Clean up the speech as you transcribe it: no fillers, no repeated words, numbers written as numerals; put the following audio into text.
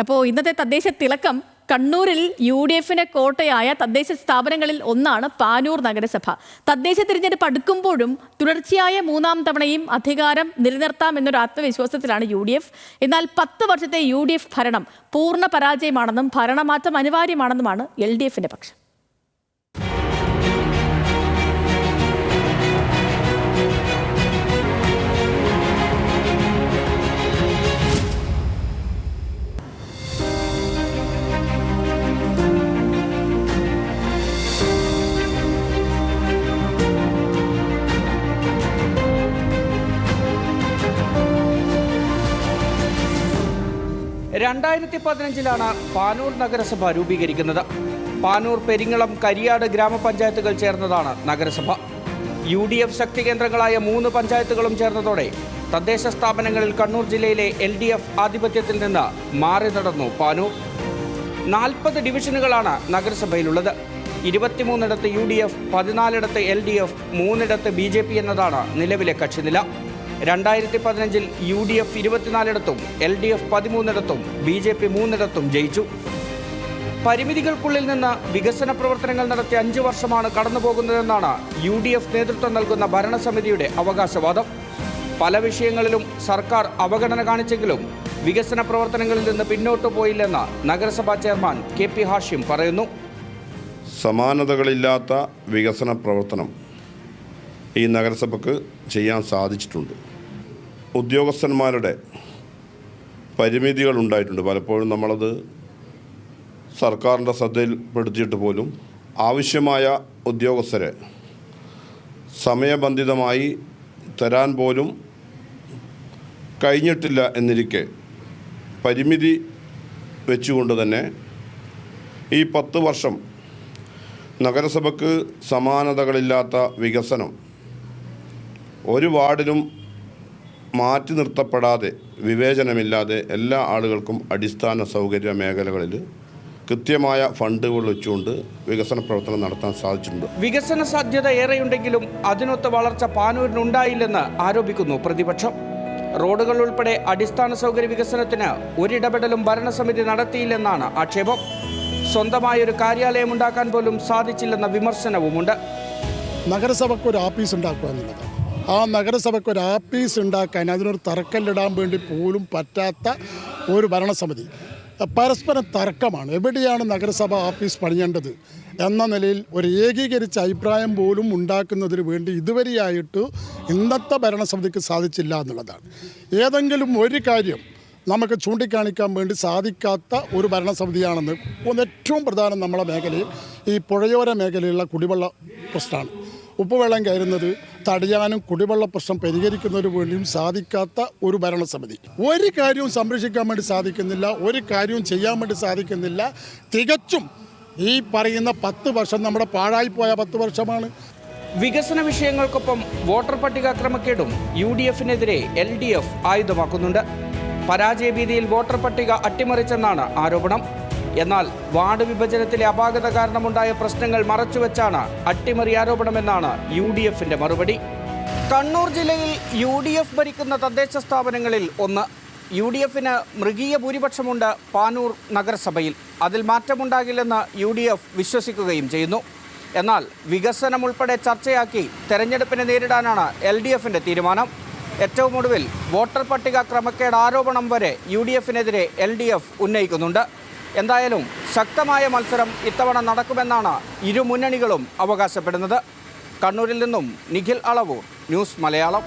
അപ്പോൾ ഇന്നത്തെ തദ്ദേശ തിളക്കം കണ്ണൂരിൽ UDFിന് കോട്ടയായ തദ്ദേശ സ്ഥാപനങ്ങളിൽ ഒന്നാണ് പാനൂർ നഗരസഭ. തദ്ദേശ തിരഞ്ഞെടുപ്പ് അടുക്കുമ്പോഴും തുടർച്ചയായ മൂന്നാം തവണയും അധികാരം നിലനിർത്താമെന്നൊരു ആത്മവിശ്വാസത്തിലാണ് UDF. എന്നാൽ 10 വർഷത്തെ UDF ഭരണം പൂർണ്ണ പരാജയമാണെന്നും ഭരണമാറ്റം അനിവാര്യമാണെന്നുമാണ് LDFിന്റെ പക്ഷം. പാനൂർ നഗരസഭ രൂപീകരിക്കുന്നത്. പാനൂർ, പെരിങ്ങളം, കരിയാട് ഗ്രാമപഞ്ചായത്തുകൾ ചേർന്നതാണ് നഗരസഭ. UDF ശക്തി കേന്ദ്രങ്ങളായ 3 പഞ്ചായത്തുകളും ചേർന്നതോടെ തദ്ദേശ സ്ഥാപനങ്ങളിൽ കണ്ണൂർ ജില്ലയിലെ LDF ആധിപത്യത്തിൽ നിന്ന് മാറി നടന്നു പാനൂർ. 40 ഡിവിഷനുകളാണ് നഗരസഭയിലുള്ളത്. 23 UDF, 14 LDF, 3 BJP എന്നതാണ് നിലവിലെ കക്ഷിനില. 2015 UDF 24 LDF 13 BJP 3 ജയിച്ചു. പരിമിതികൾക്കുള്ളിൽ നിന്ന് വികസന പ്രവർത്തനങ്ങൾ നടത്തി 5 വർഷമാണ് കടന്നുപോകുന്നതെന്നാണ് UDF നേതൃത്വം നൽകുന്ന ഭരണസമിതിയുടെ അവകാശവാദം. പല വിഷയങ്ങളിലും സർക്കാർ അവഗണന കാണിച്ചെങ്കിലും വികസന പ്രവർത്തനങ്ങളിൽ നിന്ന് പിന്നോട്ടു പോയില്ലെന്ന് നഗരസഭാ ചെയർമാൻ KP ഹാഷിം പറയുന്നു. സമാനതകളില്ലാത്ത വികസന പ്രവർത്തനം ഈ നഗരസഭയ്ക്ക് ചെയ്യാൻ സാധിച്ചിട്ടുണ്ട്. ഉദ്യോഗസ്ഥന്മാരുടെ പരിമിതികൾ ഉണ്ടായിട്ടുണ്ട്. പലപ്പോഴും നമ്മളത് സർക്കാരിൻ്റെ ശ്രദ്ധയിൽപ്പെടുത്തിയിട്ട് പോലും ആവശ്യമായ ഉദ്യോഗസ്ഥരെ സമയബന്ധിതമായി തരാൻ പോലും കഴിഞ്ഞിട്ടില്ല എന്നിരിക്കെ പരിമിതി വെച്ചുകൊണ്ട് തന്നെ ഈ 10 വർഷം നഗരസഭയ്ക്ക് സമാനതകളില്ലാത്ത വികസനം ഒരു വാർഡിലും മാറ്റി നിർത്തപ്പെടാതെ, വിവേചനമില്ലാതെ എല്ലാ ആളുകൾക്കും അടിസ്ഥാന സൗകര്യ മേഖലകളിൽ കൃത്യമായ ഫണ്ടുകൾ വെച്ചുകൊണ്ട് വികസന പ്രവർത്തനം നടത്താൻ സാധിച്ചിട്ടുണ്ട്. വികസന സാധ്യത ഏറെയുണ്ടെങ്കിലും അതിനൊത്ത വളർച്ച പാനൂരിനുണ്ടായില്ലെന്ന് ആരോപിക്കുന്നു പ്രതിപക്ഷം. റോഡുകൾ ഉൾപ്പെടെ അടിസ്ഥാന സൗകര്യ വികസനത്തിന് ഒരിടപെടലും ഭരണസമിതി നടത്തിയില്ലെന്നാണ് ആക്ഷേപം. സ്വന്തമായൊരു കാര്യാലയം ഉണ്ടാക്കാൻ പോലും സാധിച്ചില്ലെന്ന വിമർശനവുമുണ്ട്. നഗരസഭയ്ക്ക് ഒരു ആഫീസ് ഉണ്ടാക്കുക എന്നുള്ളത്, ആ നഗരസഭയ്ക്ക് ഒരു ആഫീസ് ഉണ്ടാക്കാൻ അതിനൊരു തറക്കല്ലിടാൻ വേണ്ടി പോലും പറ്റാത്ത ഒരു ഭരണസമിതി. പരസ്പരം തർക്കമാണ്. എവിടെയാണ് നഗരസഭ ആഫീസ് പണിയേണ്ടത് എന്ന നിലയിൽ ഒരു ഏകീകരിച്ച അഭിപ്രായം പോലും ഉണ്ടാക്കുന്നതിന് വേണ്ടി ഇതുവരെയായിട്ട് ഇന്നത്തെ ഭരണസമിതിക്ക് സാധിച്ചില്ല എന്നുള്ളതാണ്. ഏതെങ്കിലും ഒരു കാര്യം നമുക്ക് ചൂണ്ടിക്കാണിക്കാൻ വേണ്ടി സാധിക്കാത്ത ഒരു ഭരണസമിതിയാണെന്ന്. ഏറ്റവും പ്രധാനം നമ്മളെ മേഖലയിൽ ഈ പുഴയോര മേഖലയിലുള്ള കുടിവെള്ള പ്രശ്നമാണ്. ഉപ്പുവെള്ളം കയറുന്നത് തടയാനും കുടിവെള്ള പ്രശ്നം പരിഹരിക്കുന്നതിന് വേണ്ടിയും സാധിക്കാത്ത ഒരു ഭരണസമിതി. ഒരു കാര്യവും സംരക്ഷിക്കാൻ വേണ്ടി സാധിക്കുന്നില്ല, ഒരു കാര്യവും ചെയ്യാൻ വേണ്ടി സാധിക്കുന്നില്ല. തികച്ചും ഈ പറയുന്ന 10 വർഷം നമ്മുടെ പാഴായിപ്പോയ 10 വർഷമാണ്. വികസന വിഷയങ്ങൾക്കൊപ്പം വോട്ടർ പട്ടിക ക്രമക്കേടും UDFിനെതിരെ LDF ആയുധമാക്കുന്നുണ്ട്. പരാജയഭീതിയിൽ വോട്ടർ പട്ടിക അട്ടിമറിച്ചെന്നാണ് ആരോപണം. എന്നാൽ വാർഡ് വിഭജനത്തിലെ അപാകത കാരണമുണ്ടായ പ്രശ്നങ്ങൾ മറച്ചുവെച്ചാണ് അട്ടിമറി ആരോപണമെന്നാണ് UDFിന്റെ മറുപടി. കണ്ണൂർ ജില്ലയിൽ UDF ഭരിക്കുന്ന തദ്ദേശ സ്ഥാപനങ്ങളിൽ ഒന്ന്. UDFിന് മൃഗീയ ഭൂരിപക്ഷമുണ്ട് പാനൂർ നഗരസഭയിൽ. അതിൽ മാറ്റമുണ്ടാകില്ലെന്ന് UDF വിശ്വസിക്കുകയും ചെയ്യുന്നു. എന്നാൽ വികസനം ഉൾപ്പെടെ ചർച്ചയാക്കി തെരഞ്ഞെടുപ്പിനെ നേരിടാനാണ് LDFിന്റെ തീരുമാനം. ഏറ്റവും ഒടുവിൽ വോട്ടർ പട്ടിക ക്രമക്കേട് ആരോപണം വരെ UDFിനെതിരെ LDF ഉന്നയിക്കുന്നുണ്ട്. എന്തായാലും ശക്തമായ മത്സരം ഇത്തവണ നടക്കുമെന്നാണ് ഇരു മുന്നണികളും അവകാശപ്പെടുന്നത്. കണ്ണൂരിൽ നിന്നും നിഖിൽ അളവൂർ, ന്യൂസ് മലയാളം.